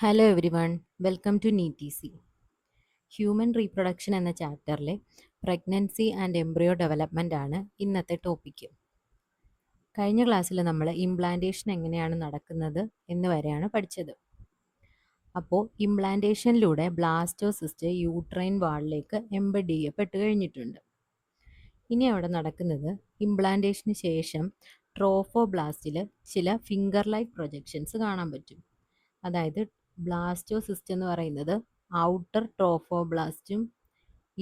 Hello everyone, welcome to NEETC. Human reproduction എന്ന ചാപ്റ്ററിലെ pregnancy and embryo development ആണ് ഇന്നത്തെ ടോപ്പിക്ക്. കഴിഞ്ഞ ക്ലാസ്സിൽ നമ്മൾ ഇംപ്ലാന്റേഷൻ എങ്ങനെയാണ് നടക്കുന്നത് എന്ന് വരെയാണ് പഠിച്ചത്. അപ്പോൾ ഇംപ്ലാന്റേഷനിലൂടെ ബ്ലാസ്റ്റോസിസ്റ്റ് യൂട്രൈൻ വാളിലേക്ക് എംബഡ് ചെയ്യപ്പെട്ട് കഴിഞ്ഞിട്ടുണ്ട്. ഇനി അവിടെ നടക്കുന്നത് ഇംപ്ലാന്റേഷന് ശേഷം ട്രോഫോബ്ലാസ്റ്റിൽ ചില ഫിംഗർ ലൈക്ക് പ്രൊജക്ഷൻസ് കാണാൻ പറ്റും. അതായത് ബ്ലാസ്റ്റോസിസ്റ്റ് എന്ന് പറയുന്നത് ഔട്ടർ ട്രോഫോബ്ലാസ്റ്റും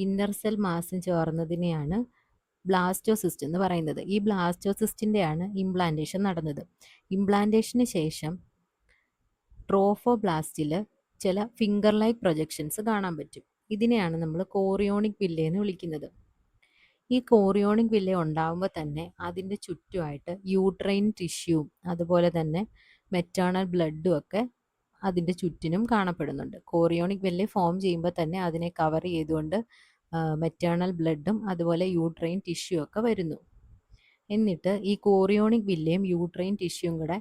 ഇന്നർ സെൽ മാസും ചേർന്നതിനെയാണ് ബ്ലാസ്റ്റോസിസ്റ്റ് എന്ന് പറയുന്നത്. ഈ ബ്ലാസ്റ്റോസിസ്റ്റിൻ്റെയാണ് ഇംപ്ലാന്റേഷൻ നടന്നത്. ഇംപ്ലാന്റേഷന് ശേഷം ട്രോഫോബ്ലാസ്റ്റിൽ ചില ഫിംഗർ ലൈക്ക് പ്രൊജക്ഷൻസ് കാണാൻ പറ്റും. ഇതിനെയാണ് നമ്മൾ കോറിയോണിക് വില്ല എന്ന് വിളിക്കുന്നത്. ഈ കോറിയോണിക് വില്ല ഉണ്ടാകുമ്പോൾ തന്നെ അതിൻ്റെ ചുറ്റുമായിട്ട് യൂട്രൈൻ ടിഷ്യൂവും അതുപോലെ തന്നെ മെറ്റേണൽ ബ്ലഡും ഒക്കെ അതിൻ്റെ ചുറ്റിനും കാണപ്പെടുന്നുണ്ട്. കോറിയോണിക് വില്ല ഫോം ചെയ്യുമ്പോൾ തന്നെ അതിനെ കവർ ചെയ്തുകൊണ്ട് മെറ്റേണൽ ബ്ലഡും അതുപോലെ യൂട്രൈൻ ടിഷ്യൂ ഒക്കെ വരുന്നു. എന്നിട്ട് ഈ കോറിയോണിക് വില്ലയും യൂട്രൈൻ ടിഷ്യൂവും കൂടെ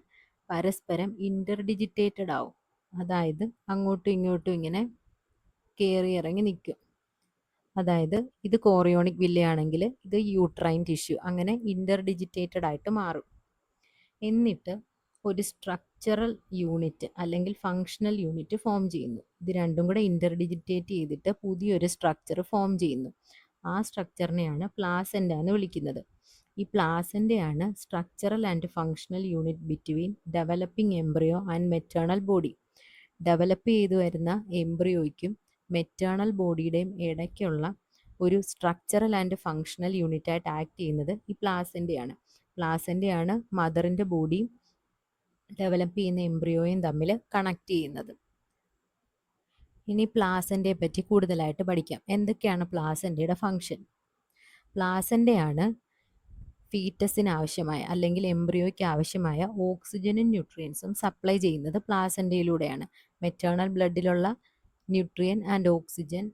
പരസ്പരം ഇൻ്റർഡിജിറ്റേറ്റഡ് ആവും. അതായത് അങ്ങോട്ടും ഇങ്ങോട്ടും ഇങ്ങനെ കയറി ഇറങ്ങി നിൽക്കും. അതായത് ഇത് കോറിയോണിക് വില്ലയാണെങ്കിൽ ഇത് യൂട്രൈൻ ടിഷ്യൂ, അങ്ങനെ ഇൻ്റർഡിജിറ്റേറ്റഡ് ആയിട്ട് മാറും. എന്നിട്ട് ഒരു സ്ട്രക്ചറൽ യൂണിറ്റ് അല്ലെങ്കിൽ ഫങ്ഷണൽ യൂണിറ്റ് ഫോം ചെയ്യുന്നു. ഇത് രണ്ടും കൂടെ ഇൻ്റർഡിജിറ്റേറ്റ് ചെയ്തിട്ട് പുതിയൊരു സ്ട്രക്ചർ ഫോം ചെയ്യുന്നു. ആ സ്ട്രക്ചറിനെയാണ് പ്ലാസെൻ്റ എന്ന് വിളിക്കുന്നത്. ഈ പ്ലാസെൻ്റയാണ് structural and functional unit between developing embryo and maternal body. Develop ചെയ്തു വരുന്ന എംബ്രിയോയ്ക്കും മെറ്റേണൽ ബോഡിയുടെയും ഇടയ്ക്കുള്ള ഒരു സ്ട്രക്ചറൽ ആൻഡ് ഫങ്ഷണൽ യൂണിറ്റായിട്ട് ആക്ട് ചെയ്യുന്നത് ഈ പ്ലാസെൻ്റയാണ്. പ്ലാസെൻ്റയാണ് മദറിൻ്റെ ബോഡിയും ഡെവലപ്പ് ചെയ്യുന്ന എംബ്രിയോയും തമ്മിൽ കണക്ട് ചെയ്യുന്നത്. ഇനി പ്ലാസെൻ്റയെ പറ്റി കൂടുതലായിട്ട് പഠിക്കാം. എന്തൊക്കെയാണ് പ്ലാസെൻ്റയുടെ ഫങ്ഷൻ? പ്ലാസെൻ്റയാണ് ഫീറ്റസിന് ആവശ്യമായ അല്ലെങ്കിൽ എംബ്രിയോയ്ക്ക് ആവശ്യമായ ഓക്സിജനും ന്യൂട്രിയൻസും സപ്ലൈ ചെയ്യുന്നത് പ്ലാസെൻ്റയിലൂടെയാണ്. മെറ്റേണൽ ബ്ലഡിലുള്ള ന്യൂട്രിയൻ ആൻഡ് ഓക്സിജൻ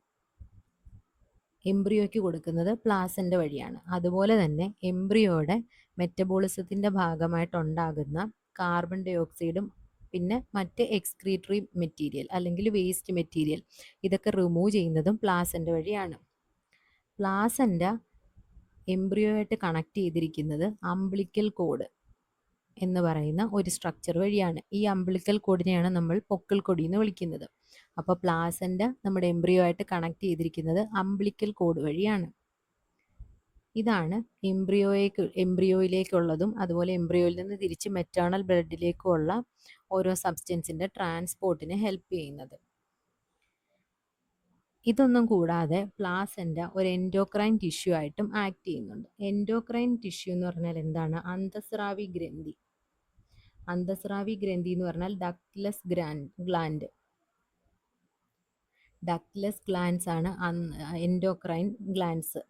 എംബ്രിയോയ്ക്ക് കൊടുക്കുന്നത് പ്ലാസെൻ്റ വഴിയാണ്. അതുപോലെ തന്നെ എംബ്രിയോയുടെ മെറ്റബോളിസത്തിൻ്റെ ഭാഗമായിട്ടുണ്ടാകുന്ന കാർബൺ ഡൈ ഓക്സൈഡും പിന്നെ മറ്റ് എക്സ്ക്രീറ്ററി മെറ്റീരിയൽ അല്ലെങ്കിൽ വേസ്റ്റ് മെറ്റീരിയൽ ഇതൊക്കെ റിമൂവ് ചെയ്യുന്നതും പ്ലാസെൻ്റ വഴിയാണ്. പ്ലാസെൻ്റ എംബ്രിയോയായിട്ട് കണക്ട് ചെയ്തിരിക്കുന്നത് അംബ്ലിക്കൽ കോഡ് എന്ന് പറയുന്ന ഒരു സ്ട്രക്ചർ വഴിയാണ്. ഈ അംബ്ലിക്കൽ കോഡിനെയാണ് നമ്മൾ പൊക്കിൾ കൊടി എന്ന് വിളിക്കുന്നത്. അപ്പോൾ പ്ലാസെൻ്റ നമ്മുടെ എംബ്രിയോ ആയിട്ട് കണക്ട് ചെയ്തിരിക്കുന്നത് അംബ്ലിക്കൽ കോഡ് വഴിയാണ്. ഇതാണ് എംബ്രിയോയിലേക്കുള്ളതും അതുപോലെ എംബ്രിയോയിൽ നിന്ന് തിരിച്ച് മെറ്റേണൽ ബ്ലഡിലേക്കുള്ള ഓരോ സബ്സ്റ്റൻസിൻ്റെ ട്രാൻസ്പോർട്ടിന് ഹെൽപ്പ് ചെയ്യുന്നത്. ഇതൊന്നും കൂടാതെ പ്ലാസെൻ്റ ഒരു എൻഡോക്രൈൻ ടിഷ്യൂ ആയിട്ടും ആക്ട് ചെയ്യുന്നുണ്ട്. എൻഡോക്രൈൻ ടിഷ്യൂ എന്ന് പറഞ്ഞാൽ എന്താണ്? അന്തസ്രാവി ഗ്രന്ഥി. അന്തസ്രാവി ഗ്രന്ഥി എന്ന് പറഞ്ഞാൽ ഡക്ട്ലെസ് ഗ്ലാൻഡ്. ഡക്ട്ലെസ് ഗ്ലാൻഡ്സ് ആണ് എൻഡോക്രൈൻ ഗ്ലാൻഡ്സ്.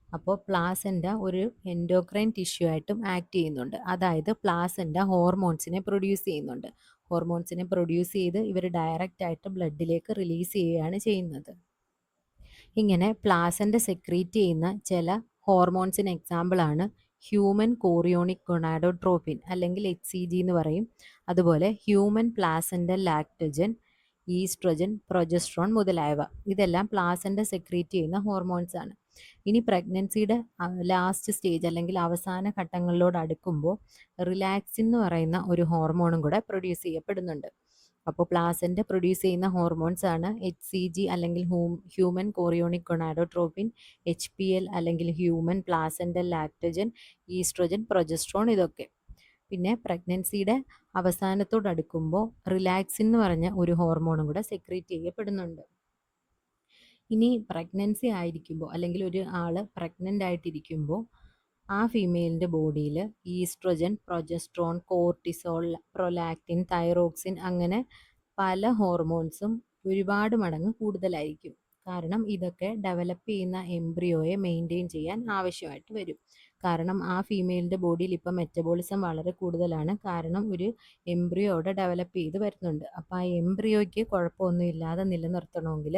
അപ്പോൾ പ്ലാസെൻ്റ ഒരു എൻഡോക്രൈൻ ടിഷ്യൂ ആയിട്ടും ആക്ട് ചെയ്യുന്നുണ്ട്. അതായത് പ്ലാസെൻ്റ ഹോർമോൺസിനെ പ്രൊഡ്യൂസ് ചെയ്യുന്നുണ്ട്. ഹോർമോൺസിനെ പ്രൊഡ്യൂസ് ചെയ്ത് ഇവർ ഡയറക്റ്റ് ആയിട്ട് ബ്ലഡിലേക്ക് റിലീസ് ചെയ്യുകയാണ് ചെയ്യുന്നത്. ഇങ്ങനെ പ്ലാസെൻ്റ സെക്രീറ്റ് ചെയ്യുന്ന ചില ഹോർമോൺസിന് എക്സാമ്പിളാണ് ഹ്യൂമൻ കോറിയോണിക് ഗൊണാഡോട്രോപിൻ അല്ലെങ്കിൽ HCG എന്ന് പറയും. അതുപോലെ ഹ്യൂമൻ പ്ലാസെൻ്റൽ ലാക്ടജൻ, ഈസ്ട്രജൻ, പ്രൊജസ്ട്രോൺ മുതലായവ. ഇതെല്ലാം പ്ലാസെൻ്റ സെക്രീറ്റ് ചെയ്യുന്ന ഹോർമോൺസ് ആണ്. ഇനി പ്രഗ്നൻസിയുടെ ലാസ്റ്റ് സ്റ്റേജ് അല്ലെങ്കിൽ അവസാന ഘട്ടങ്ങളിലോട് അടുക്കുമ്പോൾ റിലാക്സിൻ എന്ന് പറയുന്ന ഒരു ഹോർമോണും കൂടെ പ്രൊഡ്യൂസ് ചെയ്യപ്പെടുന്നുണ്ട്. അപ്പോൾ പ്ലാസെൻ്റ പ്രൊഡ്യൂസ് ചെയ്യുന്ന ഹോർമോൺസ് ആണ് HCG അല്ലെങ്കിൽ ഹ്യൂമൻ കോറിയോണിക് ഗൊണാഡോട്രോപിൻ, HPL അല്ലെങ്കിൽ ഹ്യൂമൻ പ്ലാസെൻ്റൽ ലാക്ടജൻ, ഈസ്ട്രോജൻ, പ്രൊജസ്ട്രോൺ ഇതൊക്കെ. പിന്നെ പ്രഗ്നൻസിയുടെ അവസാനത്തോടടുക്കുമ്പോൾ റിലാക്സിൻ എന്ന് പറഞ്ഞ ഒരു ഹോർമോണും കൂടെ സെക്രീറ്റ് ചെയ്യപ്പെടുന്നുണ്ട്. ഇനി പ്രഗ്നൻസി ആയിരിക്കുമ്പോൾ അല്ലെങ്കിൽ ഒരു ആൾ പ്രഗ്നൻ്റ് ആയിട്ടിരിക്കുമ്പോൾ ആ ഫീമെയിലിൻ്റെ ബോഡിയിൽ oestrogen, progesterone, cortisol, prolactin, thyroxine അങ്ങനെ പല ഹോർമോൺസും ഒരുപാട് മടങ്ങ് കൂടുതലായിരിക്കും. കാരണം ഇതൊക്കെ ഡെവലപ്പ് ചെയ്യുന്ന എംബ്രിയോയെ മെയിൻറ്റെയിൻ ചെയ്യാൻ ആവശ്യമായിട്ട് വരും. കാരണം ആ ഫീമെയിലിൻ്റെ ബോഡിയിൽ ഇപ്പം മെറ്റബോളിസം വളരെ കൂടുതലാണ്. കാരണം ഒരു എംബ്രിയോ അവിടെ ഡെവലപ്പ് ചെയ്ത് വരുന്നുണ്ട്. അപ്പോൾ ആ എംബ്രിയോയ്ക്ക് കുഴപ്പമൊന്നും ഇല്ലാതെ നിലനിർത്തണമെങ്കിൽ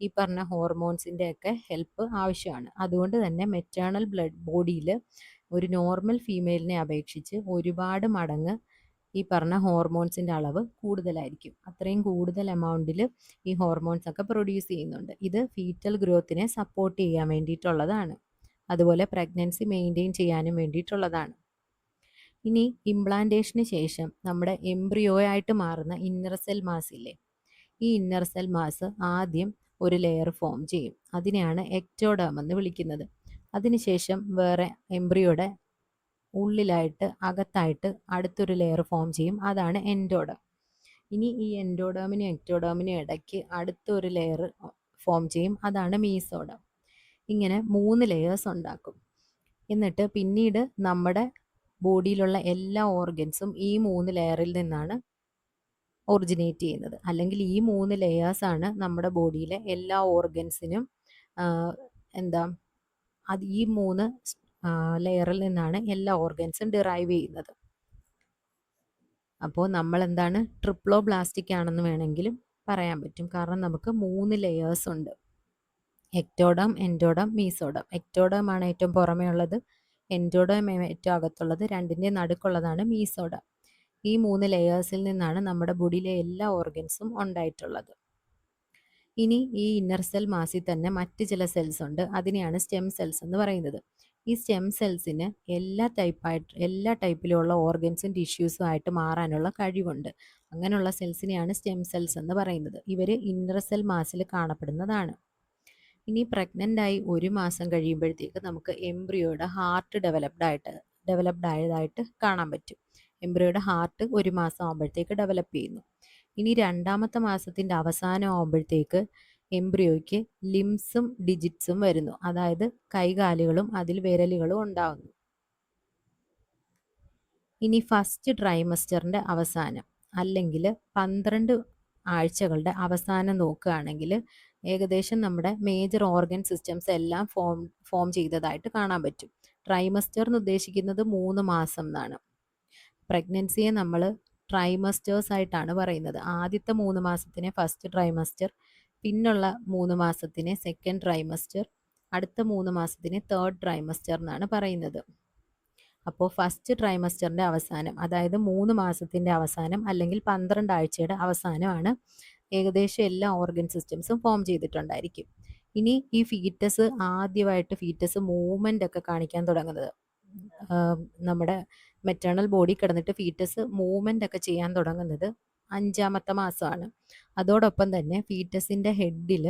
ഈ പറഞ്ഞ ഹോർമോൺസിൻ്റെ ഒക്കെ ഹെൽപ്പ് ആവശ്യമാണ്. അതുകൊണ്ട് തന്നെ മെറ്റേണൽ ബോഡിയിൽ ഒരു നോർമൽ ഫീമെയിലിനെ അപേക്ഷിച്ച് ഒരുപാട് മടങ്ങ് ഈ പറഞ്ഞ ഹോർമോൺസിൻ്റെ അളവ് കൂടുതലായിരിക്കും. അത്രയും കൂടുതൽ എമൗണ്ടിൽ ഈ ഹോർമോൺസ് ഒക്കെ പ്രൊഡ്യൂസ് ചെയ്യുന്നുണ്ട്. ഇത് ഫീറ്റൽ ഗ്രോത്തിനെ സപ്പോർട്ട് ചെയ്യാൻ വേണ്ടിയിട്ടുള്ളതാണ്. അതുപോലെ പ്രഗ്നൻസി മെയിൻറ്റെയിൻ ചെയ്യാനും വേണ്ടിയിട്ടുള്ളതാണ്. ഇനി ഇംപ്ലാന്റേഷന് ശേഷം നമ്മുടെ എംബ്രിയോ ആയിട്ട് മാറുന്ന ഇന്നർ സെൽ മാസ് ഇല്ലേ, ഈ ഇന്നർ സെൽ മാസ് ആദ്യം ഒരു ലെയർ ഫോം ചെയ്യും. അതിനെയാണ് എക്ടോഡേം എന്ന് വിളിക്കുന്നത്. അതിനുശേഷം വേറെ എംബ്രിയോയുടെ ഉള്ളിലായിട്ട് അകത്തായിട്ട് അടുത്തൊരു ലെയർ ഫോം ചെയ്യും. അതാണ് എൻഡോഡേം. ഇനി ഈ എൻഡോഡേമിനും എക്ടോഡേമിനും ഇടയ്ക്ക് അടുത്തൊരു ലെയർ ഫോം ചെയ്യും. അതാണ് മീസോഡേം. ഇങ്ങനെ 3 ലെയേഴ്സ് ഉണ്ടാക്കും. എന്നിട്ട് പിന്നീട് നമ്മുടെ ബോഡിയിലുള്ള എല്ലാ ഓർഗൻസും ഈ 3 ലെയറിൽ നിന്നാണ് ഒറിജിനേറ്റ് ചെയ്യുന്നത്. അല്ലെങ്കിൽ ഈ 3 ലെയേഴ്സാണ് നമ്മുടെ ബോഡിയിലെ എല്ലാ ഓർഗൻസിനും എന്താ അത് ഈ 3 ലെയറിൽ നിന്നാണ് എല്ലാ ഓർഗൻസും ഡിറൈവ് ചെയ്യുന്നത്. അപ്പോൾ നമ്മൾ എന്താണ് ട്രിപ്ലോബ്ലാസ്റ്റിക് ആണെന്ന് വേണമെങ്കിലും പറയാൻ പറ്റും. കാരണം നമുക്ക് 3 ലെയേഴ്സ് ഉണ്ട്. Ectoderm, endoderm, mesoderm. എക്ടോഡം ആണ് ഏറ്റവും പുറമേ ഉള്ളത്, എൻഡോഡം ഏറ്റവും അകത്തുള്ളത്, രണ്ടിൻ്റെ നടുക്കുള്ളതാണ് മീസോഡം. ഈ 3 ലെയേഴ്സിൽ നിന്നാണ് നമ്മുടെ ബോഡിയിലെ എല്ലാ ഓർഗൻസും ഉണ്ടായിട്ടുള്ളത്. ഇനി ഈ ഇന്നർ സെൽ മാസിൽ തന്നെ മറ്റ് ചില സെൽസ് ഉണ്ട്. അതിനെയാണ് സ്റ്റെം സെൽസ് എന്ന് പറയുന്നത്. ഈ സ്റ്റെം സെൽസിന് എല്ലാ ടൈപ്പിലുള്ള ഓർഗൻസും ടിഷ്യൂസും ആയിട്ട് മാറാനുള്ള കഴിവുണ്ട്. അങ്ങനെയുള്ള സെൽസിനെയാണ് സ്റ്റെം സെൽസ് എന്ന് പറയുന്നത്. ഇവർ ഇന്നർ സെൽ മാസിൽ കാണപ്പെടുന്നതാണ്. ഇനി പ്രഗ്നൻ്റ് ആയി 1 മാസം കഴിയുമ്പോഴത്തേക്ക് നമുക്ക് എംബ്രിയോയുടെ ഹാർട്ട് ഡെവലപ്ഡ് ആയതായിട്ട് കാണാൻ പറ്റും. എംബ്രിയോയുടെ ഹാർട്ട് 1 മാസം ആകുമ്പോഴത്തേക്ക് ഡെവലപ്പ് ചെയ്യുന്നു. ഇനി 2ാമത്തെ മാസത്തിൻ്റെ അവസാനം ആകുമ്പോഴത്തേക്ക് എംബ്രിയോയ്ക്ക് ലിംസും ഡിജിറ്റ്സും വരുന്നു. അതായത് കൈകാലുകളും അതിൽ വിരലുകളും ഉണ്ടാകുന്നു. ഇനി ഫസ്റ്റ് ട്രൈമസ്റ്ററിൻ്റെ അവസാനം അല്ലെങ്കിൽ 12 ആഴ്ചകളുടെ അവസാനം നോക്കുകയാണെങ്കിൽ ഏകദേശം നമ്മുടെ മേജർ ഓർഗൻ സിസ്റ്റംസ് എല്ലാം ഫോം ചെയ്തതായിട്ട് കാണാൻ പറ്റും. ട്രൈമസ്റ്റർ എന്ന് ഉദ്ദേശിക്കുന്നത് 3 മാസം എന്നാണ്. പ്രഗ്നൻസിയെ നമ്മൾ ട്രൈമസ്റ്റേഴ്സ് ആയിട്ടാണ് പറയുന്നത്. ആദ്യത്തെ 3 മാസത്തിനെ ഫസ്റ്റ് ട്രൈമസ്റ്റർ, പിന്നുള്ള 3 മാസത്തിനെ സെക്കൻഡ് ട്രൈമസ്റ്റർ, അടുത്ത 3 മാസത്തിനെ തേർഡ് ട്രൈമസ്റ്റർ എന്നാണ് പറയുന്നത്. അപ്പോൾ ഫസ്റ്റ് ട്രൈമസ്റ്ററിൻ്റെ അവസാനം, അതായത് 3 മാസത്തിൻ്റെ അവസാനം അല്ലെങ്കിൽ 12 ആഴ്ചയുടെ അവസാനമാണ് ഏകദേശം എല്ലാ ഓർഗൻ സിസ്റ്റംസും ഫോം ചെയ്തിട്ടുണ്ടായിരിക്കും. ഇനി ഈ ആദ്യമായിട്ട് ഫീറ്റസ് മൂവ്മെൻ്റ് ഒക്കെ കാണിക്കാൻ തുടങ്ങുന്നത്, നമ്മുടെ മെറ്റേണൽ ബോഡി കിടന്നിട്ട് ഫീറ്റസ് മൂവ്മെൻ്റ് ഒക്കെ ചെയ്യാൻ തുടങ്ങുന്നത് 5ാമത്തെ മാസമാണ്. അതോടൊപ്പം തന്നെ ഫീറ്റസിൻ്റെ ഹെഡിൽ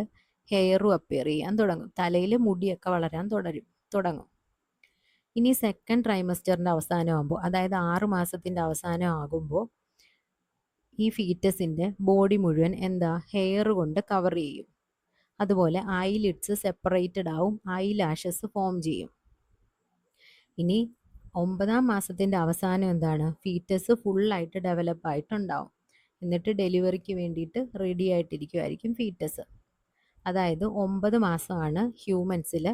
ഹെയറും അപ്പിയർ ചെയ്യാൻ തുടങ്ങും. തലയിൽ മുടിയൊക്കെ വളരാൻ തുടങ്ങും. ഇനി സെക്കൻഡ് ട്രൈമസ്റ്ററിൻ്റെ അവസാനമാകുമ്പോൾ, അതായത് 6 മാസത്തിൻ്റെ അവസാനം ആകുമ്പോൾ ഈ ഫീറ്റസിൻ്റെ ബോഡി മുഴുവൻ ഹെയർ കൊണ്ട് കവർ ചെയ്യും. അതുപോലെ ഐലിഡ്സ് സെപ്പറേറ്റഡ് ആവും, ഐ ലാഷസ് ഫോം ചെയ്യും. ഇനി 9ാം മാസത്തിൻ്റെ അവസാനം ഫീറ്റസ് ഫുള്ളായിട്ട് ഡെവലപ്പ് ആയിട്ടുണ്ടാവും. എന്നിട്ട് ഡെലിവറിക്ക് വേണ്ടിയിട്ട് റെഡി ആയിട്ടിരിക്കുമായിരിക്കും ഫീറ്റസ്. അതായത് 9 മാസമാണ് ഹ്യൂമൻസിൽ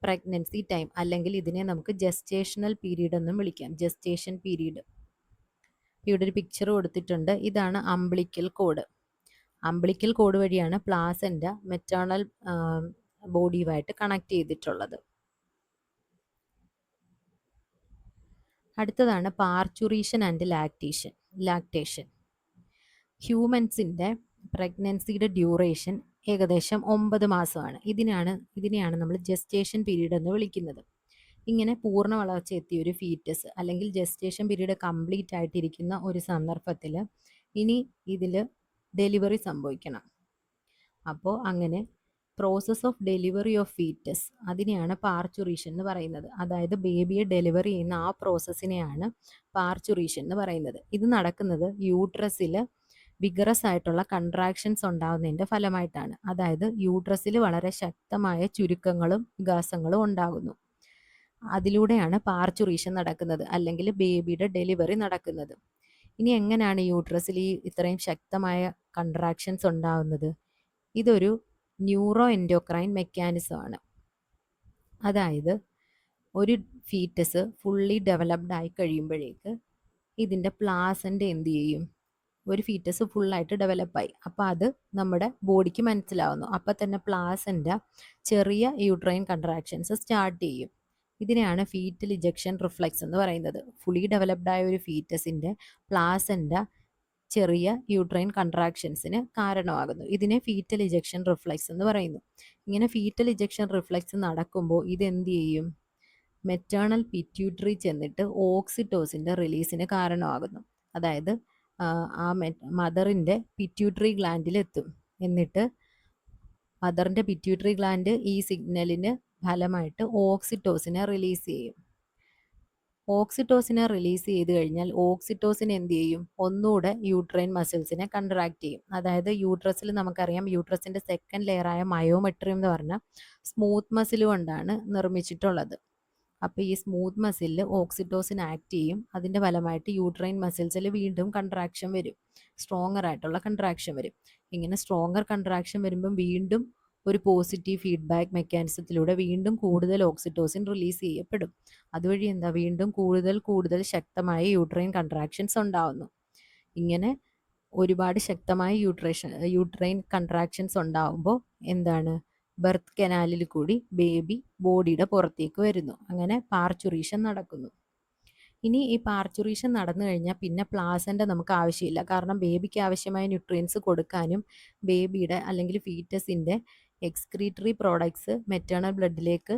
പ്രഗ്നൻസി ടൈം, അല്ലെങ്കിൽ ഇതിനെ നമുക്ക് ജസ്റ്റേഷണൽ പീരീഡ് എന്നും വിളിക്കാം. Gestation period. ഇവിടെ ഒരു പിക്ചർ കൊടുത്തിട്ടുണ്ട്. ഇതാണ് അംബ്ലിക്കൽ കോഡ്. അംബ്ലിക്കൽ കോഡ് വഴിയാണ് പ്ലാസൻ്റ മെറ്റേണൽ ബോഡിയുമായിട്ട് കണക്ട് ചെയ്തിട്ടുള്ളത്. അടുത്തതാണ് പാർച്ചുറേഷൻ ആൻഡ് ലാക്ടേഷൻ. ഹ്യൂമൻസിൻ്റെ പ്രഗ്നൻസിയുടെ ഡ്യൂറേഷൻ ഏകദേശം 9 മാസമാണ്. ഇതിനെയാണ് നമ്മൾ ജസ്റ്റേഷൻ പീരീഡ് എന്ന് വിളിക്കുന്നത്. ഇങ്ങനെ പൂർണ്ണ വളർച്ച എത്തിയ ഒരു ഫീറ്റസ് അല്ലെങ്കിൽ ജസ്റ്റേഷൻ പീരീഡ് കംപ്ലീറ്റ് ആയിട്ടിരിക്കുന്ന ഒരു സന്ദർഭത്തിൽ ഇനി ഇതിൽ ഡെലിവറി സംഭവിക്കണം. അപ്പോൾ അങ്ങനെ process of delivery of foetus, അതിനെയാണ് പാർച്ചുറേഷൻ എന്ന് പറയുന്നത്. അതായത് ബേബിയെ ഡെലിവറി ചെയ്യുന്ന ആ പ്രോസസ്സിനെയാണ് പാർച്ചുറേഷൻ എന്ന് പറയുന്നത്. ഇത് നടക്കുന്നത് യൂട്രസിൽ വിഗറസ് ആയിട്ടുള്ള കൺട്രാക്ഷൻസ് ഉണ്ടാകുന്നതിൻ്റെ ഫലമായിട്ടാണ്. അതായത് യൂട്രസിൽ വളരെ ശക്തമായ ചുരുക്കങ്ങളും വികാസങ്ങളും ഉണ്ടാകുന്നു. അതിലൂടെയാണ് പാർച്ചുറേഷൻ നടക്കുന്നത്, അല്ലെങ്കിൽ ബേബിയുടെ ഡെലിവറി നടക്കുന്നത്. ഇനി എങ്ങനെയാണ് യൂട്രസിൽ ഇത്രയും ശക്തമായ കൺട്രാക്ഷൻസ് ഉണ്ടാകുന്നത്? ഇതൊരു ന്യൂറോ എൻഡോക്രൈൻ മെക്കാനിസമാണ്. അതായത് ഒരു ഫീറ്റസ് ഫുള്ളി ഡെവലപ്ഡ് ആയി കഴിയുമ്പോഴേക്ക് ഇതിൻ്റെ പ്ലാസൻ്റ എന്ത് ചെയ്യും? ഒരു ഫീറ്റസ് ഫുള്ളായിട്ട് ഡെവലപ്പായി, അപ്പോൾ അത് നമ്മുടെ ബോഡിക്ക് മനസ്സിലാവുന്നു. അപ്പോൾ തന്നെ പ്ലാസൻ്റ ചെറിയ യൂട്രൈൻ കൺട്രാക്ഷൻസ് സ്റ്റാർട്ട് ചെയ്യും. ഇതിനെയാണ് ഫീറ്റൽ ഇജക്ഷൻ റിഫ്ലെക്സ് എന്ന് പറയുന്നത്. ഫുള്ളി ഡെവലപ്ഡ് ആയ ഒരു ഫീറ്റസിൻ്റെ പ്ലാസൻ്റ ചെറിയ യൂട്രൈൻ കൺട്രാക്ഷൻസിന് കാരണമാകുന്നു. ഇതിനെ ഫീറ്റൽ ഇജക്ഷൻ റിഫ്ലെക്സ് എന്ന് പറയുന്നു. ഇങ്ങനെ ഫീറ്റൽ ഇജക്ഷൻ റിഫ്ലെക്സ് നടക്കുമ്പോൾ ഇതെന്ത് ചെയ്യും? മെറ്റേണൽ പിറ്റ്യൂട്ടറി ചെന്നിട്ട് ഓക്സിറ്റോസിൻ്റെ റിലീസിന് കാരണമാകുന്നു. അതായത് ആ മദറിൻ്റെ പിറ്റ്യൂട്ടറി ഗ്ലാൻഡിലെത്തും. എന്നിട്ട് മദറിൻ്റെ പിറ്റ്യൂട്ടറി ഗ്ലാൻഡ് ഈ സിഗ്നലിന് ഫലമായിട്ട് ഓക്സിറ്റോസിനെ റിലീസ് ചെയ്യും. ഓക്സിറ്റോസിനെ റിലീസ് ചെയ്ത് കഴിഞ്ഞാൽ ഓക്സിറ്റോസിൻ എന്ത് ചെയ്യും? ഒന്നുകൂടെ യൂട്രൈൻ മസിൽസിനെ കൺട്രാക്ട് ചെയ്യും. അതായത് യൂട്രസിൽ നമുക്കറിയാം യൂട്രസിൻ്റെ സെക്കൻഡ് ലെയറായ മയോമെട്രിയം എന്ന് പറഞ്ഞാൽ സ്മൂത്ത് മസിൽ കൊണ്ടാണ് നിർമ്മിച്ചിട്ടുള്ളത്. അപ്പോൾ ഈ സ്മൂത്ത് മസിലിൽ ഓക്സിറ്റോസിൻ ആക്ട് ചെയ്യും. അതിൻ്റെ ഫലമായിട്ട് യൂട്രൈൻ മസിൽസിൽ വീണ്ടും കൺട്രാക്ഷൻ വരും, സ്ട്രോങ്ങർ ആയിട്ടുള്ള കൺട്രാക്ഷൻ വരും. ഇങ്ങനെ സ്ട്രോങ്ങർ കൺട്രാക്ഷൻ വരുമ്പം വീണ്ടും ഒരു പോസിറ്റീവ് ഫീഡ്ബാക്ക് മെക്കാനിസത്തിലൂടെ വീണ്ടും കൂടുതൽ ഓക്സിറ്റോസിൻ റിലീസ് ചെയ്യപ്പെടും. അതുവഴി എന്താ വീണ്ടും കൂടുതൽ ശക്തമായ യൂട്രൈൻ കൺട്രാക്ഷൻസ് ഉണ്ടാവുന്നു. ഇങ്ങനെ ഒരുപാട് ശക്തമായ യൂട്രൈൻ കൺട്രാക്ഷൻസ് ഉണ്ടാവുമ്പോൾ എന്താണ്? ബർത്ത് കനാലിൽ കൂടി ബേബി ബോഡിയുടെ പുറത്തേക്ക് വരുന്നു. അങ്ങനെ പാർച്ചുറേഷൻ നടക്കുന്നു. ഇനി ഈ പാർച്ചുറേഷൻ നടന്നു കഴിഞ്ഞാൽ പിന്നെ പ്ലാസൻ്റ നമുക്ക് ആവശ്യമില്ല. കാരണം ബേബിക്ക് ആവശ്യമായ ന്യൂട്രിയൻസ് കൊടുക്കാനും ബേബിയുടെ അല്ലെങ്കിൽ ഫീറ്റസിൻ്റെ എക്സ്ക്രീറ്ററി പ്രോഡക്ട്സ് മെറ്റേണൽ ബ്ലഡിലേക്ക്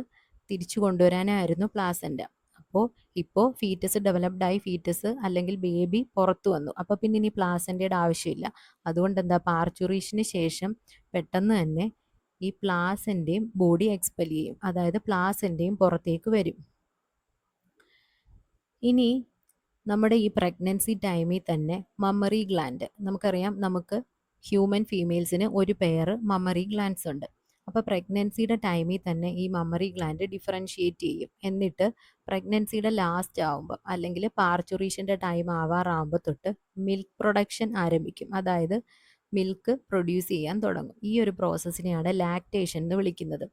തിരിച്ചു കൊണ്ടുവരാനായിരുന്നു പ്ലാസൻ്റ. ഇപ്പോൾ ഫീറ്റസ് ഡെവലപ്ഡ് ആയി, ഫീറ്റസ് അല്ലെങ്കിൽ ബേബി പുറത്തു വന്നു. അപ്പോൾ പിന്നെ ഇനി പ്ലാസൻ്റയുടെ ആവശ്യമില്ല. അതുകൊണ്ട് എന്താ, പാർച്ചുറേഷന് ശേഷം പെട്ടെന്ന് തന്നെ ഈ പ്ലാസൻ്റെയും ബോഡി എക്സ്പെൽ ചെയ്യും. അതായത് പ്ലാസൻ്റെയും പുറത്തേക്ക് വരും. ഇനി നമ്മുടെ ഈ പ്രഗ്നൻസി ടൈമിൽ തന്നെ മമ്മറി ഗ്ലാൻഡ്, നമുക്കറിയാം നമുക്ക് ഹ്യൂമൻ ഫീമെയിൽസിന് ഒരു പെയർ മമ്മറി ഗ്ലാൻഡ്സ് ഉണ്ട്. അപ്പോൾ പ്രഗ്നൻസിയുടെ ടൈമിൽ തന്നെ ഈ മമ്മറി ഗ്ലാൻഡ് ഡിഫറൻഷിയേറ്റ് ചെയ്യും. എന്നിട്ട് പ്രഗ്നൻസിയുടെ ലാസ്റ്റ് ആവുമ്പോൾ അല്ലെങ്കിൽ പാർച്ചുറേഷൻ്റെ ടൈം ആവാറാകുമ്പോൾ തൊട്ട് മിൽക്ക് പ്രൊഡക്ഷൻ ആരംഭിക്കും. അതായത് മിൽക്ക് പ്രൊഡ്യൂസ് ചെയ്യാൻ തുടങ്ങും. ഈ ഒരു പ്രോസസ്സിനെയാണ് ലാക്ടേഷൻ എന്ന് വിളിക്കുന്നത്.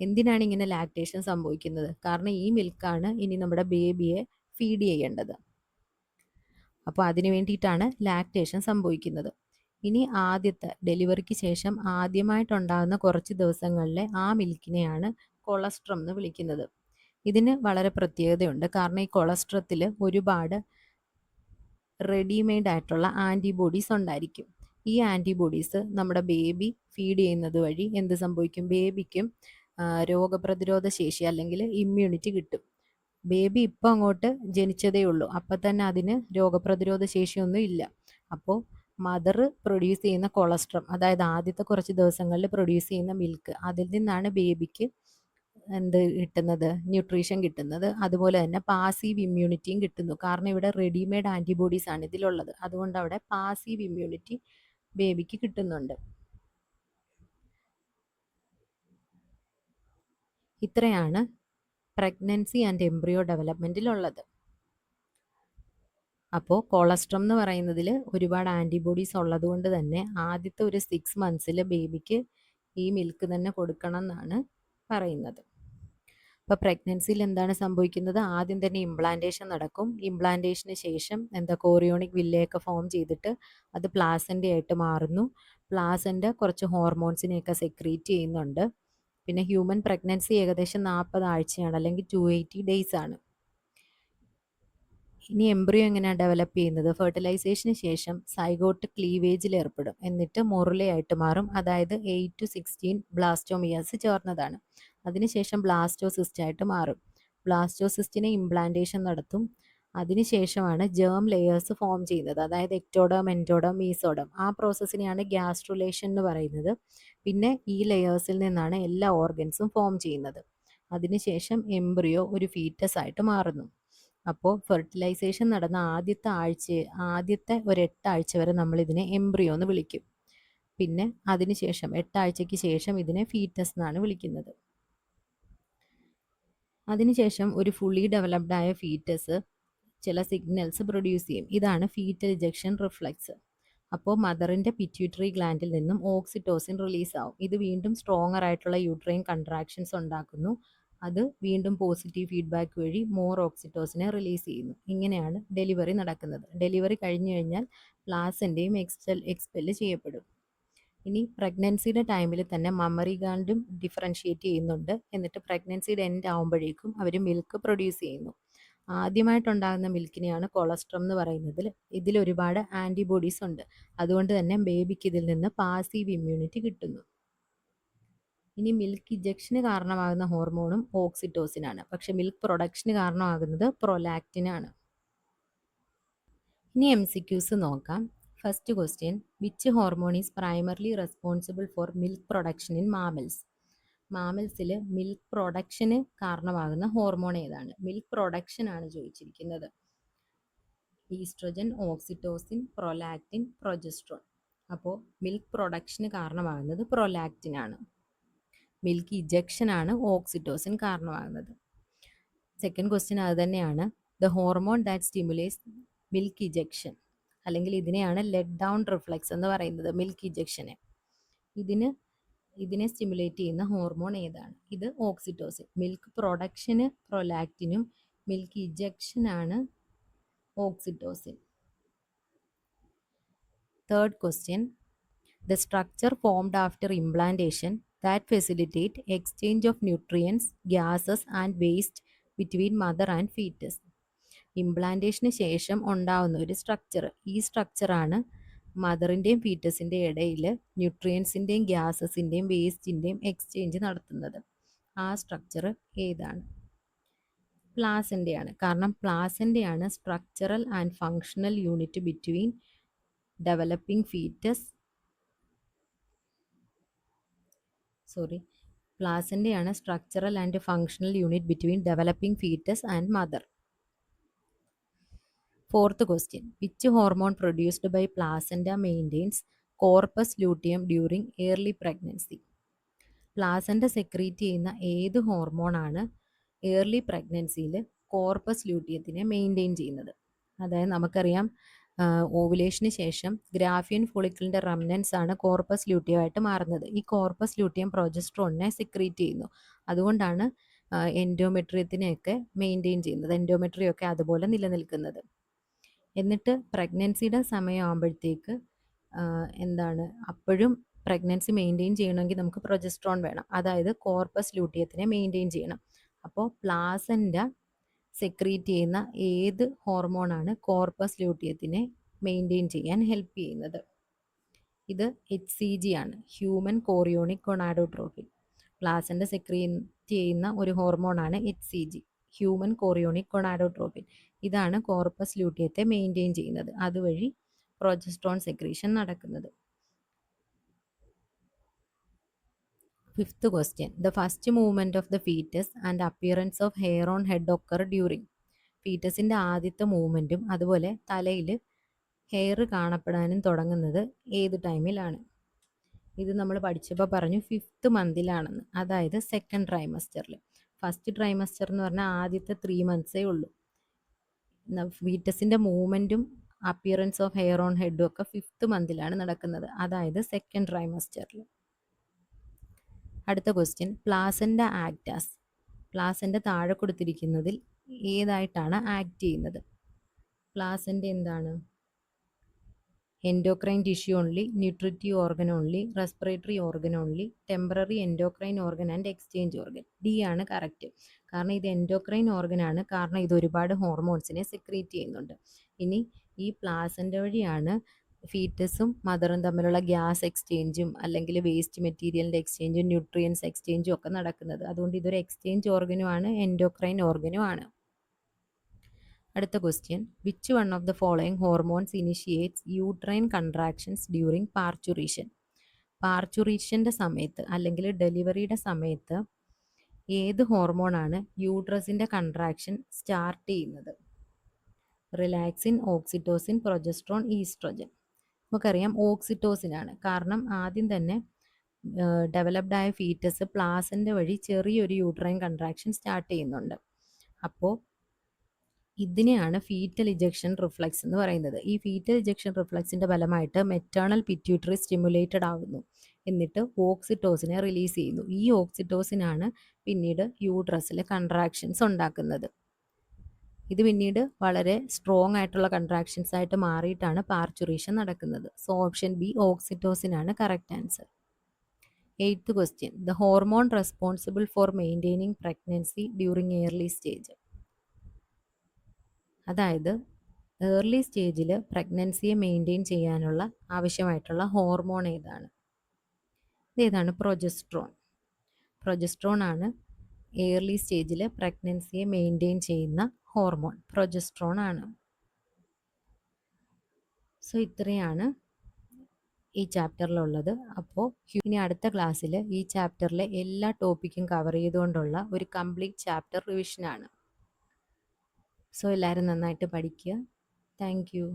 എന്തിനാണ് ഇങ്ങനെ ലാക്ടേഷൻ സംഭവിക്കുന്നത്? കാരണം ഈ മിൽക്കാണ് ഇനി നമ്മുടെ ബേബിയെ ഫീഡ് ചെയ്യേണ്ടത്. അപ്പോൾ അതിന് വേണ്ടിയിട്ടാണ് ലാക്ടേഷൻ സംഭവിക്കുന്നത്. ഇനി ആദ്യത്തെ ഡെലിവറിക്ക് ശേഷം ആദ്യമായിട്ടുണ്ടാകുന്ന കുറച്ച് ദിവസങ്ങളിലെ ആ മിൽക്കിനെയാണ് കൊളസ്ട്രം എന്ന് വിളിക്കുന്നത്. ഇതിന് വളരെ പ്രത്യേകതയുണ്ട്. കാരണം ഈ കൊളസ്ട്രത്തിൽ ഒരുപാട് റെഡിമെയ്ഡ് ആയിട്ടുള്ള ആൻറ്റിബോഡീസ് ഉണ്ടായിരിക്കും. ഈ ആൻറ്റിബോഡീസ് നമ്മുടെ ബേബി ഫീഡ് ചെയ്യുന്നത് വഴി എന്ത് സംഭവിക്കും? ബേബിക്കും രോഗപ്രതിരോധ ശേഷി അല്ലെങ്കിൽ ഇമ്മ്യൂണിറ്റി കിട്ടും. ബേബി ഇപ്പം അങ്ങോട്ട് ജനിച്ചതേ ഉള്ളൂ, അപ്പം തന്നെ അതിന് രോഗപ്രതിരോധ ശേഷിയൊന്നും ഇല്ല. അപ്പോൾ മദർ പ്രൊഡ്യൂസ് ചെയ്യുന്ന കൊളസ്ട്രം, അതായത് ആദ്യത്തെ കുറച്ച് ദിവസങ്ങളിൽ പ്രൊഡ്യൂസ് ചെയ്യുന്ന മിൽക്ക്, അതിൽ നിന്നാണ് ബേബിക്ക് എന്ത് കിട്ടുന്നത്? ന്യൂട്രീഷൻ കിട്ടുന്നത്. അതുപോലെ തന്നെ പാസീവ് ഇമ്മ്യൂണിറ്റിയും കിട്ടുന്നു. കാരണം ഇവിടെ റെഡിമെയ്ഡ് ആൻറ്റിബോഡീസ് ആണ് ഇതിലുള്ളത്. അതുകൊണ്ട് അവിടെ പാസീവ് ഇമ്മ്യൂണിറ്റി ബേബിക്ക് കിട്ടുന്നുണ്ട്. ഇത്രയാണ് പ്രഗ്നൻസി ആൻഡ് എംബ്രിയോ ഡെവലപ്മെൻറ്റിലുള്ളത്. അപ്പോൾ കൊളസ്ട്രം എന്ന് പറയുന്നതിൽ ഒരുപാട് ആൻറ്റിബോഡീസ് ഉള്ളത് കൊണ്ട് തന്നെ ആദ്യത്തെ ഒരു 6 മന്ത്സിൽ ബേബിക്ക് ഈ മിൽക്ക് തന്നെ കൊടുക്കണം എന്നാണ് പറയുന്നത്. അപ്പോൾ പ്രഗ്നൻസിയിൽ എന്താണ് സംഭവിക്കുന്നത്? ആദ്യം തന്നെ ഇംപ്ലാന്റേഷൻ നടക്കും. ഇംപ്ലാന്റേഷന് ശേഷം കോറിയോണിക് വില്ലയൊക്കെ ഫോം ചെയ്തിട്ട് അത് പ്ലാസൻ്റ ആയിട്ട് മാറുന്നു. പ്ലാസൻ്റ കുറച്ച് ഹോർമോൺസിനെയൊക്കെ സെക്രീറ്റ് ചെയ്യുന്നുണ്ട്. പിന്നെ ഹ്യൂമൻ പ്രഗ്നൻസി ഏകദേശം 40 ആഴ്ചയാണ്, അല്ലെങ്കിൽ 280 ഡേയ്സ് ആണ്. ഇനി എംബ്രിയോ എങ്ങനെയാണ് ഡെവലപ്പ് ചെയ്യുന്നത്? ഫെർട്ടിലൈസേഷന് ശേഷം സൈഗോട്ട് ക്ലീവേജിൽ ഏർപ്പെടും. എന്നിട്ട് മൊറുലയായിട്ട് മാറും. അതായത് 8 to 16 ബ്ലാസ്റ്റോമിയാസ് ചേർന്നതാണ്. അതിനുശേഷം ബ്ലാസ്റ്റോസിസ്റ്റ് ആയിട്ട് മാറും. ബ്ലാസ്റ്റോസിസ്റ്റിനെ ഇംപ്ലാന്റേഷൻ നടത്തും. അതിനുശേഷമാണ് ജേം ലെയേഴ്സ് ഫോം ചെയ്യുന്നത്. അതായത് എക്ടോഡം, എൻഡോഡം, മീസോഡം. ആ പ്രോസസ്സിനെയാണ് ഗ്യാസ്ട്രുലേഷൻ എന്ന് പറയുന്നത്. പിന്നെ ഈ ലെയേഴ്സിൽ നിന്നാണ് എല്ലാ ഓർഗൻസും ഫോം ചെയ്യുന്നത്. അതിനുശേഷം എംബ്രിയോ ഒരു ഫീറ്റസ് ആയിട്ട് മാറുന്നു. അപ്പോൾ ഫെർട്ടിലൈസേഷൻ നടന്ന ആദ്യത്തെ ഒരു 8 ആഴ്ച വരെ നമ്മളിതിനെ എംബ്രിയോ എന്ന് വിളിക്കും. പിന്നെ അതിനുശേഷം 8 ആഴ്ചയ്ക്ക് ശേഷം ഇതിനെ ഫീറ്റസ് എന്നാണ് വിളിക്കുന്നത്. അതിനുശേഷം ഒരു ഫുള്ളി ഡെവലപ്ഡ് ആയ ഫീറ്റസ് ചില സിഗ്നൽസ് പ്രൊഡ്യൂസ് ചെയ്യും. ഇതാണ് ഫീറ്റൽ ഇജക്ഷൻ റിഫ്ലെക്സ്. അപ്പോൾ മദറിൻ്റെ പിറ്റ്യൂട്ടറി ഗ്ലാൻഡിൽ നിന്നും ഓക്സിറ്റോസിൻ റിലീസ് ആവും. ഇത് വീണ്ടും സ്ട്രോങ്ങർ ആയിട്ടുള്ള യൂട്രൈൻ കൺട്രാക്ഷൻസ് ഉണ്ടാക്കുന്നു. അത് വീണ്ടും പോസിറ്റീവ് ഫീഡ്ബാക്ക് വഴി മോർ ഓക്സിറ്റോസിനെ റിലീസ് ചെയ്യുന്നു. ഇങ്ങനെയാണ് ഡെലിവറി നടക്കുന്നത്. ഡെലിവറി കഴിഞ്ഞു കഴിഞ്ഞാൽ പ്ലാസൻ്റെയും എക്സ്പെല് ചെയ്യപ്പെടും. ഇനി പ്രഗ്നൻസിയുടെ ടൈമിൽ തന്നെ മമ്മറി ഗ്ലാൻഡും ഡിഫറൻഷിയേറ്റ് ചെയ്യുന്നുണ്ട്. എന്നിട്ട് പ്രഗ്നൻസിയുടെ എൻഡ് ആകുമ്പോഴേക്കും അവർ മിൽക്ക് പ്രൊഡ്യൂസ് ചെയ്യുന്നു. ആദ്യമായിട്ടുണ്ടാകുന്ന മിൽക്കിനെയാണ് കൊളസ്ട്രം എന്ന് പറയുന്നതിൽ. ഇതിൽ ഒരുപാട് ആൻറ്റിബോഡീസ് ഉണ്ട്. അതുകൊണ്ട് തന്നെ ബേബിക്ക് ഇതിൽ നിന്ന് പാസീവ് ഇമ്മ്യൂണിറ്റി കിട്ടുന്നു. ഇനി മിൽക്ക് ഇജക്ഷന് കാരണമാകുന്ന ഹോർമോണും ഓക്സിറ്റോസിനാണ്. പക്ഷെ മിൽക്ക് പ്രൊഡക്ഷന് കാരണമാകുന്നത് പ്രൊലാക്റ്റിനാണ്. ഇനി MCQs നോക്കാം. First question, which hormone is primarily responsible for milk production in mammals? മാമൽസിൽ മിൽക്ക് പ്രൊഡക്ഷന് കാരണമാകുന്ന ഹോർമോൺ ഏതാണ്? മിൽക്ക് പ്രൊഡക്ഷൻ ആണ് ചോദിച്ചിരിക്കുന്നത്. Oestrogen, oxytocin, prolactin, progesterone. അപ്പോൾ മിൽക്ക് പ്രൊഡക്ഷന് കാരണമാകുന്നത് പ്രൊലാക്റ്റിൻ ആണ്. മിൽക്ക് ഇജക്ഷൻ ആണ് ഓക്സിറ്റോസിൻ കാരണമാകുന്നത്. സെക്കൻഡ് ക്വസ്റ്റ്യൻ അത് തന്നെയാണ്. The hormone that stimulates milk ejection, അല്ലെങ്കിൽ ഇതിനെയാണ് ലെറ്റ് ഡൗൺ റിഫ്ലെക്സ് എന്ന് പറയുന്നത്, മിൽക്ക് ഇജക്ഷനെ. ഇതിനെ സ്റ്റിമുലേറ്റ് ചെയ്യുന്ന ഹോർമോൺ ഏതാണ്? ഇത് ഓക്സിറ്റോസിൻ. മിൽക്ക് പ്രൊഡക്ഷന് പ്രൊലാക്റ്റിനും മിൽക്ക് ഇജക്ഷനാണ് oxytocin. Third question, the structure formed after implantation that facilitate exchange of nutrients, gases and waste between mother and fetus. ഇംപ്ലാന്റേഷന് ശേഷം ഉണ്ടാവുന്ന ഒരു സ്ട്രക്ചർ. ഈ സ്ട്രക്ചറാണ് മദറിൻ്റെയും ഫീറ്റസിൻ്റെ ഇടയിൽ ന്യൂട്രിയൻസിൻ്റെയും ഗ്യാസസിൻ്റെയും വേസ്റ്റിൻ്റെയും എക്സ്ചേഞ്ച് നടത്തുന്നത്. ആ സ്ട്രക്ചർ ഏതാണ്? പ്ലാസൻ്റെയാണ്. കാരണം പ്ലാസൻ്റെയാണ് structural and functional unit between developing foetus പ്ലാസൻ്റെയാണ് structural and functional unit between developing foetus and mother. Fourth question, which hormone produced by placenta maintains corpus luteum during early pregnancy? Placenta secrete ചെയ്യുന്ന ഏത് ഹോർമോണാണ് early പ്രഗ്നൻസിയിൽ corpus ലൂട്ടിയത്തിനെ maintain ചെയ്യുന്നത്? അതായത് നമുക്കറിയാം ഓവുലേഷന് ശേഷം ഗ്രാഫിയൻ ഫോളിക്കിളിൻ്റെ റെമനൻസ് ആണ് കോർപ്പസ് ലൂട്ടിയമായിട്ട് മാറുന്നത്. ഈ കോർപ്പസ് ലൂട്ടിയം പ്രൊജസ്ട്രോണിനെ സെക്രീറ്റ് ചെയ്യുന്നു. അതുകൊണ്ടാണ് എൻഡോമെട്രിയത്തിനെയൊക്കെ മെയിൻറ്റെയിൻ ചെയ്യുന്നത്, എൻഡോമെട്രിയൊക്കെ അതുപോലെ നിലനിൽക്കുന്നത്. എന്നിട്ട് പ്രഗ്നൻസിയുടെ സമയമാകുമ്പോഴത്തേക്ക് അപ്പോഴും പ്രഗ്നൻസി മെയിൻറ്റെയിൻ ചെയ്യണമെങ്കിൽ നമുക്ക് പ്രൊജസ്ട്രോൺ വേണം. അതായത് കോർപ്പസ് ലൂട്ടിയത്തിനെ മെയിൻറ്റെയിൻ ചെയ്യണം. അപ്പോൾ പ്ലാസൻ്റ സെക്രീറ്റ് ചെയ്യുന്ന ഏത് ഹോർമോണാണ് കോർപ്പസ് ലൂട്ടിയത്തിനെ മെയിൻറ്റെയിൻ ചെയ്യാൻ ഹെൽപ്പ് ചെയ്യുന്നത്? ഇത് HCG ആണ്, ഹ്യൂമൻ കോറിയോണിക് ഗൊണാഡോട്രോഫിൻ. പ്ലാസൻ്റ സെക്രീറ്റ് ചെയ്യുന്ന ഒരു ഹോർമോണാണ് HCG, ഹ്യൂമൻ കോറിയോണിക് ഗൊണാഡോട്രോഫിൻ. ഇതാണ് കോർപ്പസ് ലൂട്ടിയത്തെ മെയിൻറ്റെയിൻ ചെയ്യുന്നത്. അതുവഴി പ്രൊജസ്ട്രോൺ സെക്രീഷൻ നടക്കുന്നത്. Fifth question, the first movement of the foetus and appearance of hair on head occur during? ഫീറ്റസിൻ്റെ ആദ്യത്തെ മൂവ്മെൻറ്റും അതുപോലെ തലയിൽ ഹെയർ കാണപ്പെടാനും തുടങ്ങുന്നത് ഏത് ടൈമിലാണ്? ഇത് നമ്മൾ പഠിച്ചപ്പോൾ പറഞ്ഞു 5th മന്തിലാണെന്ന്, അതായത് സെക്കൻഡ് ട്രൈമസ്റ്ററിൽ. ഫസ്റ്റ് ട്രൈമസ്റ്റർ എന്ന് പറഞ്ഞാൽ ആദ്യത്തെ 3 monthsേ ഉള്ളൂ. ഫീറ്റസിൻ്റെ മൂവ്മെൻറ്റും അപ്പിയറൻസ് ഓഫ് ഹെയർ ഓൺ ഹെഡും ഒക്കെ 5th മന്തിലാണ് നടക്കുന്നത്, അതായത് സെക്കൻഡ് ട്രൈമസ്റ്ററിൽ. അടുത്ത ക്വസ്റ്റ്യൻ, പ്ലാസൻ്റ ആക്ടാസ്. പ്ലാസൻ്റ താഴെ കൊടുത്തിരിക്കുന്നതിൽ ഏതായിട്ടാണ് ആക്ട് ചെയ്യുന്നത്? പ്ലാസൻ്റ എന്താണ്? Endocrine tissue only, nutritive organ only, respiratory organ only, temporary endocrine organ and exchange organ. D ആണ് കറക്റ്റ്. കാരണം ഇത് എൻഡോക്രൈൻ ഓർഗൻ ആണ്, കാരണം ഇത് ഒരുപാട് ഹോർമോൺസിനെ സെക്രീറ്റ് ചെയ്യുന്നുണ്ട്. ഇനി ഈ പ്ലാസൻ്റ വഴിയാണ് ഫീറ്റസും മദറും തമ്മിലുള്ള ഗ്യാസ് എക്സ്ചേഞ്ചും അല്ലെങ്കിൽ വേസ്റ്റ് മെറ്റീരിയലിൻ്റെ എക്സ്ചേഞ്ചും ന്യൂട്രിയൻസ് എക്സ്ചേഞ്ചും ഒക്കെ നടക്കുന്നത്. അതുകൊണ്ട് ഇതൊരു എക്സ്ചേഞ്ച് ഓർഗനുമാണ്, എൻഡോക്രൈൻ ഓർഗനുമാണ്. അടുത്ത question, which one of the following hormones initiates uterine contractions during parturition? പാർച്ചുറേഷൻ്റെ സമയത്ത് അല്ലെങ്കിൽ ഡെലിവറിയുടെ സമയത്ത് ഏത് ഹോർമോണാണ് യൂട്രസിൻ്റെ കൺട്രാക്ഷൻ സ്റ്റാർട്ട് ചെയ്യുന്നത്? Relaxin, oxytocin, progesterone, oestrogen. നമുക്കറിയാം ഓക്സിറ്റോസിനാണ്. കാരണം ആദ്യം തന്നെ ഡെവലപ്ഡ് ആയ ഫീറ്റസ് പ്ലാസൻ്റ വഴി ചെറിയൊരു യൂട്രൈൻ കൺട്രാക്ഷൻ സ്റ്റാർട്ട് ചെയ്യുന്നുണ്ട്. അപ്പോൾ ഇതിനെയാണ് ഫീറ്റൽ ഇജക്ഷൻ റിഫ്ലെക്സ് എന്ന് പറയുന്നത്. ഈ ഫീറ്റൽ ഇജക്ഷൻ റിഫ്ലെക്സിൻ്റെ ഫലമായിട്ട് മെറ്റേണൽ പിറ്റ്യൂട്ടറി സ്റ്റിമുലേറ്റഡ് ആകുന്നു, എന്നിട്ട് ഓക്സിറ്റോസിനെ റിലീസ് ചെയ്യുന്നു. ഈ ഓക്സിറ്റോസിനാണ് പിന്നീട് യൂട്രസിലെ കൺട്രാക്ഷൻസ് ഉണ്ടാക്കുന്നത്. ഇത് പിന്നീട് വളരെ സ്ട്രോങ് ആയിട്ടുള്ള കൺട്രാക്ഷൻസ് ആയിട്ട് മാറിയിട്ടാണ് പാർച്ചുറേഷൻ നടക്കുന്നത്. സോ ഓപ്ഷൻ ബി ഓക്സിറ്റോസിൻ ആണ് correct answer. 8th question. The hormone responsible for maintaining pregnancy during early stage. അതായത് ഏർലി സ്റ്റേജിൽ പ്രഗ്നൻസിയെ മെയിൻറ്റെയിൻ ചെയ്യാനുള്ള ആവശ്യമായിട്ടുള്ള ഹോർമോൺ ഏതാണ്? ഇതേതാണ്? പ്രൊജസ്ട്രോൺ. പ്രൊജസ്ട്രോൺ ആണ് ഏർലി സ്റ്റേജിൽ പ്രഗ്നൻസിയെ മെയിൻറ്റെയിൻ ചെയ്യുന്ന ഹോർമോൺ. പ്രൊജസ്ട്രോൺ ആണ്. സോ ഇത്രയാണ് ഈ ചാപ്റ്ററിലുള്ളത്. അപ്പോൾ ഇനി അടുത്ത ക്ലാസ്സിൽ ഈ ചാപ്റ്ററിലെ എല്ലാ ടോപ്പിക്കും കവർ ചെയ്തുകൊണ്ടുള്ള ഒരു കംപ്ലീറ്റ് ചാപ്റ്റർ റിവിഷനാണ്. സോ എല്ലാവരും നന്നായിട്ട് പഠിക്കുക. Thank you.